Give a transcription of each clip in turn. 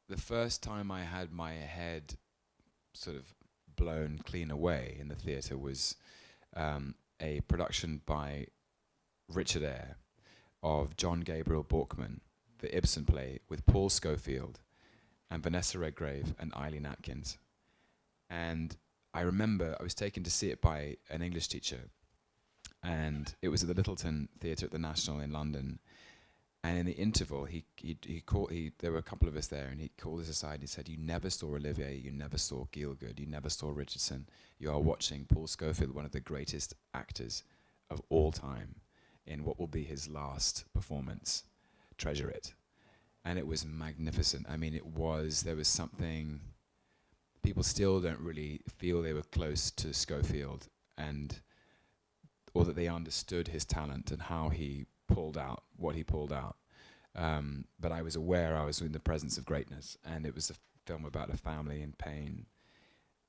the first time I had my head sort of blown clean away in the theatre was a production by Richard Eyre of John Gabriel Borkman, the Ibsen play, with Paul Schofield and Vanessa Redgrave and Eileen Atkins. And I remember I was taken to see it by an English teacher, and it was at the Littleton Theatre at the National in London. And in the interval, there were a couple of us there, and he called us aside and he said, "You never saw Olivier, you never saw Gielgud, you never saw Richardson. You are watching Paul Schofield, one of the greatest actors of all time, in what will be his last performance. Treasure it." And it was magnificent. I mean, there was something, people still don't really feel they were close to Schofield, or that they understood his talent and how he pulled out what he pulled out. But I was aware I was in the presence of greatness, and it was a film about a family in pain.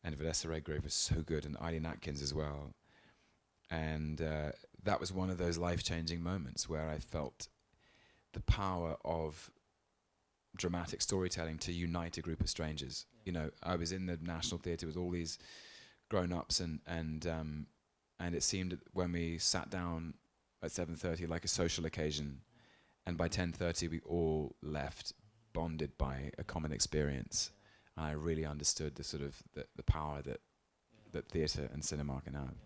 And Vanessa Redgrave was so good, and Eileen Atkins as well. And that was one of those life-changing moments where I felt the power of dramatic storytelling to unite a group of strangers. Yeah. You know, I was in the National Theatre with all these grown-ups, and it seemed that when we sat down at 7:30 like a social occasion, and by 10:30 we all left bonded by a common experience. And I really understood the sort of the power that theatre and cinema can have.